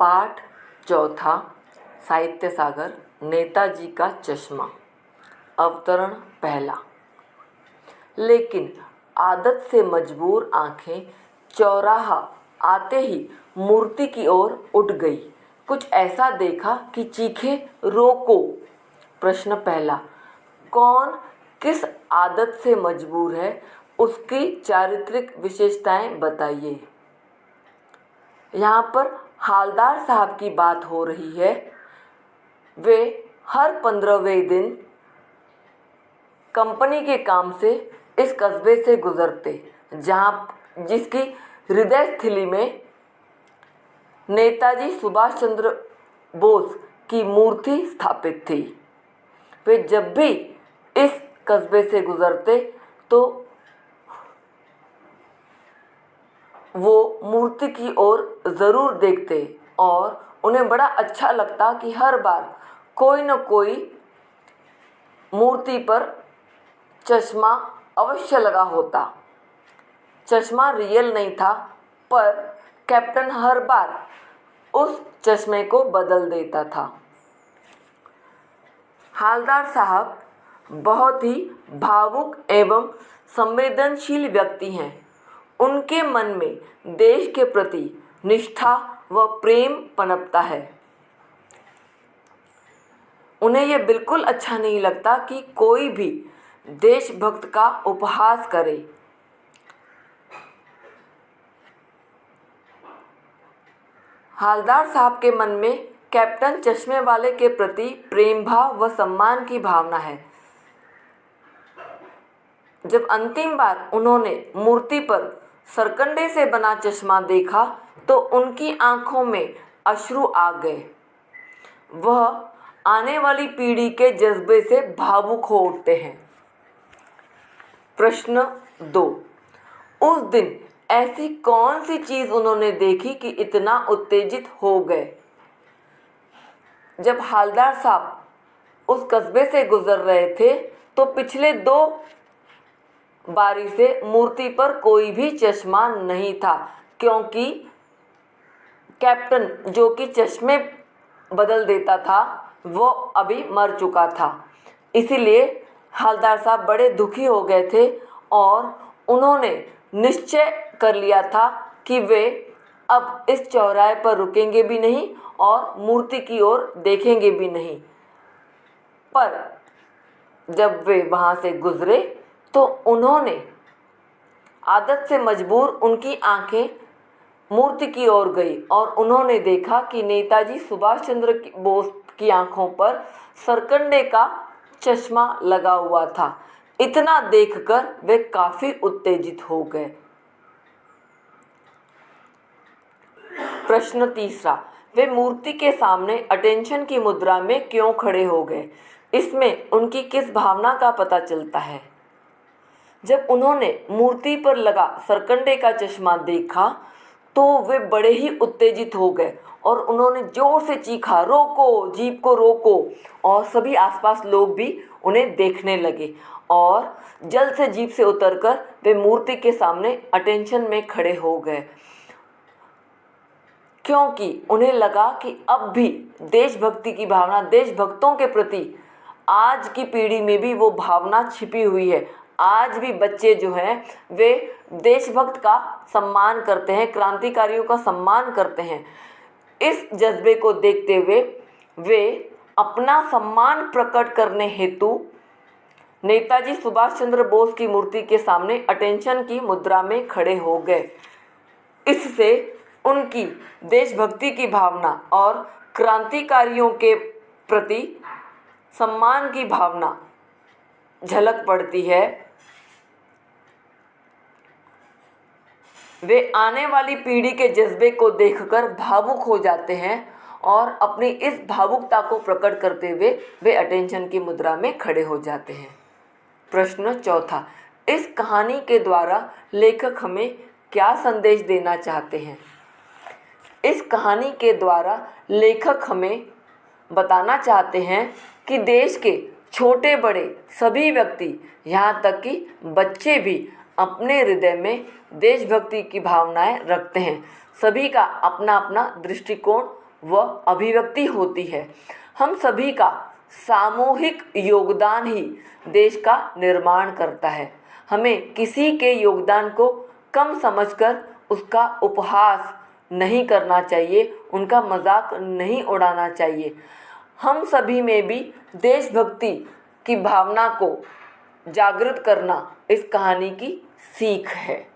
पाठ चौथा, साहित्य सागर, नेताजी का चश्मा। अवतरण पहला। लेकिन आदत से मजबूर आंखें चौराहा आते ही मूर्ति की ओर उठ गई। कुछ ऐसा देखा कि चीखे, रोको। प्रश्न पहला, कौन किस आदत से मजबूर है, उसकी चारित्रिक विशेषताएं बताइए। यहाँ पर हालदार साहब की बात हो रही है। वे हर 15वें दिन कंपनी के काम से इस कस्बे से गुजरते, जिसकी हृदय स्थली में नेताजी सुभाष चंद्र बोस की मूर्ति स्थापित थी। वे जब भी इस कस्बे से गुजरते तो वो मूर्ति की ओर ज़रूर देखते और उन्हें बड़ा अच्छा लगता कि हर बार कोई न कोई मूर्ति पर चश्मा अवश्य लगा होता। चश्मा रियल नहीं था, पर कैप्टन हर बार उस चश्मे को बदल देता था। हालदार साहब बहुत ही भावुक एवं संवेदनशील व्यक्ति हैं। उनके मन में देश के प्रति निष्ठा व प्रेम पनपता है। उन्हें यह बिल्कुल अच्छा नहीं लगता कि कोई भी देशभक्त का उपहास करे। हालदार साहब के मन में कैप्टन चश्मे वाले के प्रति प्रेम भाव व सम्मान की भावना है। जब अंतिम बार उन्होंने मूर्ति पर सरकंडे से बना चश्मा देखा तो उनकी आंखों में अश्रु आ गए। वह आने वाली पीढ़ी के जज्बे से भावुक हो उठते हैं। प्रश्न 2, उस दिन ऐसी कौन सी चीज़ उन्होंने देखी कि इतना उत्तेजित हो गए। जब हालदार साहब उस कस्बे से गुजर रहे थे तो पिछले 2 बारी से मूर्ति पर कोई भी चश्मा नहीं था, क्योंकि कैप्टन जो कि चश्मे बदल देता था वो अभी मर चुका था। इसीलिए हालदार साहब बड़े दुखी हो गए थे और उन्होंने निश्चय कर लिया था कि वे अब इस चौराहे पर रुकेंगे भी नहीं और मूर्ति की ओर देखेंगे भी नहीं। पर जब वे वहाँ से गुजरे तो उन्होंने आदत से मजबूर उनकी आंखें मूर्ति की ओर गई और उन्होंने देखा कि नेताजी सुभाष चंद्र बोस की आंखों पर सरकंडे का चश्मा लगा हुआ था। इतना देखकर वे काफ़ी उत्तेजित हो गए। प्रश्न तीसरा, वे मूर्ति के सामने अटेंशन की मुद्रा में क्यों खड़े हो गए। इसमें उनकी किस भावना का पता चलता है। जब उन्होंने मूर्ति पर लगा सरकंडे का चश्मा देखा तो वे बड़े ही उत्तेजित हो गए और उन्होंने जोर से चीखा, रोको, जीप को रोको। और सभी आसपास लोग भी उन्हें देखने लगे और जल्द से जीप से उतरकर वे मूर्ति के सामने अटेंशन में खड़े हो गए, क्योंकि उन्हें लगा कि अब भी देशभक्ति की भावना, देशभक्तों के प्रति आज की पीढ़ी में भी वो भावना छिपी हुई है। आज भी बच्चे जो हैं वे देशभक्त का सम्मान करते हैं, क्रांतिकारियों का सम्मान करते हैं। इस जज्बे को देखते हुए वे अपना सम्मान प्रकट करने हेतु नेताजी सुभाष चंद्र बोस की मूर्ति के सामने अटेंशन की मुद्रा में खड़े हो गए। इससे उनकी देशभक्ति की भावना और क्रांतिकारियों के प्रति सम्मान की भावना झलक पड़ती है। वे आने वाली पीढ़ी के जज्बे को देखकर भावुक हो जाते हैं और अपनी इस भावुकता को प्रकट करते हुए वे अटेंशन की मुद्रा में खड़े हो जाते हैं। प्रश्न चौथा, इस कहानी के द्वारा लेखक हमें क्या संदेश देना चाहते हैं। इस कहानी के द्वारा लेखक हमें बताना चाहते हैं कि देश के छोटे बड़े सभी व्यक्ति, यहाँ तक कि बच्चे भी अपने हृदय में देशभक्ति की भावनाएं रखते हैं। सभी का अपना अपना दृष्टिकोण व अभिव्यक्ति होती है। हम सभी का सामूहिक योगदान ही देश का निर्माण करता है। हमें किसी के योगदान को कम समझकर उसका उपहास नहीं करना चाहिए, उनका मजाक नहीं उड़ाना चाहिए। हम सभी में भी देशभक्ति की भावना को जागृत करना इस कहानी की सीख है।